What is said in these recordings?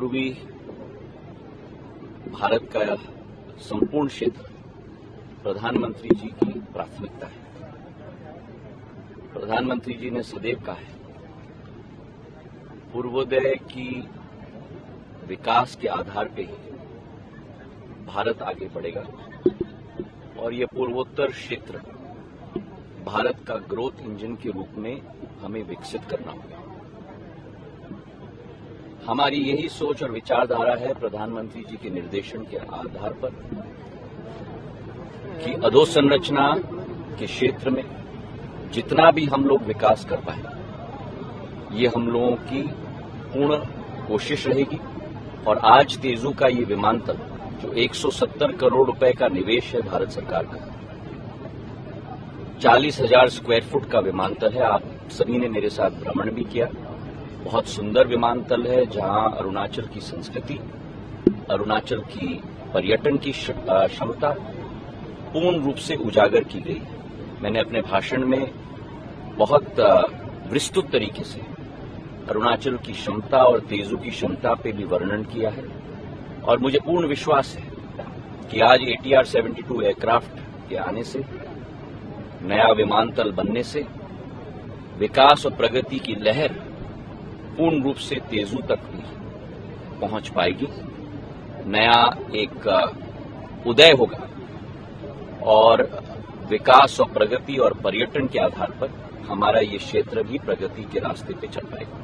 पूर्वी भारत का संपूर्ण क्षेत्र प्रधानमंत्री जी की प्राथमिकता है। प्रधानमंत्री जी ने सदैव कहा है, पूर्वोदय की विकास के आधार पे ही भारत आगे बढ़ेगा और ये पूर्वोत्तर क्षेत्र भारत का ग्रोथ इंजन के रूप में हमें विकसित करना होगा। हमारी यही सोच और विचारधारा है प्रधानमंत्री जी के निर्देशन के आधार पर कि अधोसंरचना के क्षेत्र में जितना भी हम लोग विकास कर पाए ये हम लोगों की पूर्ण कोशिश रहेगी। और आज तेजू का ये विमानतल जो 170 करोड़ रुपए का निवेश है भारत सरकार का, 40,000 स्क्वायर फुट का विमानतल है। आप सभी ने मेरे साथ भ्रमण भी किया। बहुत सुंदर विमानतल है जहां अरुणाचल की संस्कृति, अरुणाचल की पर्यटन की क्षमता पूर्ण रूप से उजागर की गई है। मैंने अपने भाषण में बहुत विस्तृत तरीके से अरुणाचल की क्षमता और तेजू की क्षमता पे भी वर्णन किया है और मुझे पूर्ण विश्वास है कि आज ATR-72 एयरक्राफ्ट के आने से, नया विमानतल बनने से विकास और प्रगति की लहर पूर्ण रूप से तेजू तक भी पहुंच पाएगी। नया एक उदय होगा और विकास और प्रगति और पर्यटन के आधार पर हमारा ये क्षेत्र भी प्रगति के रास्ते पे चल पाएगा।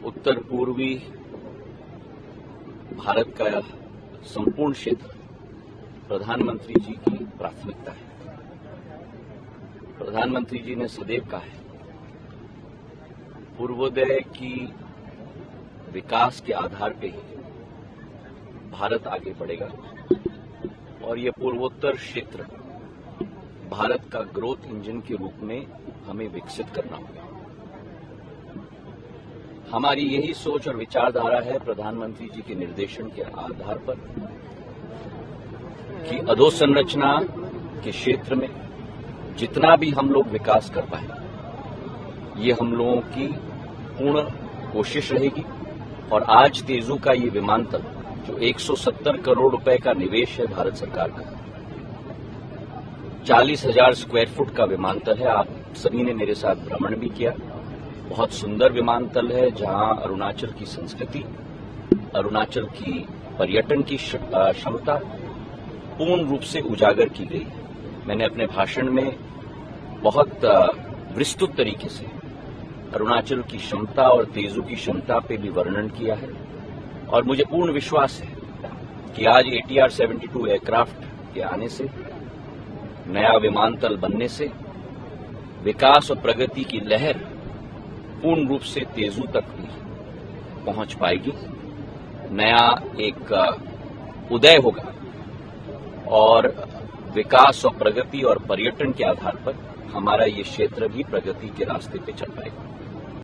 उत्तर पूर्वी भारत का संपूर्ण क्षेत्र प्रधानमंत्री जी की प्राथमिकता है। प्रधानमंत्री जी ने सदैव कहा है, पूर्वोदय की विकास के आधार पे ही भारत आगे बढ़ेगा और ये पूर्वोत्तर क्षेत्र भारत का ग्रोथ इंजन के रूप में हमें विकसित करना होगा। हमारी यही सोच और विचारधारा है प्रधानमंत्री जी के निर्देशन के आधार पर कि अधोसंरचना के क्षेत्र में जितना भी हम लोग विकास कर पाए ये हम लोगों की पूर्ण कोशिश रहेगी। और आज तेजू का ये विमानतल जो 170 करोड़ रुपए का निवेश है भारत सरकार का, 40,000 स्क्वायर फुट का विमानतल है। आप सभी ने मेरे साथ भ्रमण भी किया। बहुत सुंदर विमानतल है जहां अरुणाचल की संस्कृति, अरुणाचल की पर्यटन की क्षमता पूर्ण रूप से उजागर की गई है। मैंने अपने भाषण में बहुत विस्तृत तरीके से अरुणाचल की क्षमता और तेजू की क्षमता पे भी वर्णन किया है और मुझे पूर्ण विश्वास है कि आज ATR-72 एयरक्राफ्ट के आने से, नया विमानतल बनने से विकास और प्रगति की लहर पूर्ण रूप से तेजू तक भी पहुंच पाएगी। नया एक उदय होगा और विकास और प्रगति और पर्यटन के आधार पर हमारा ये क्षेत्र भी प्रगति के रास्ते पे चल पाएगा।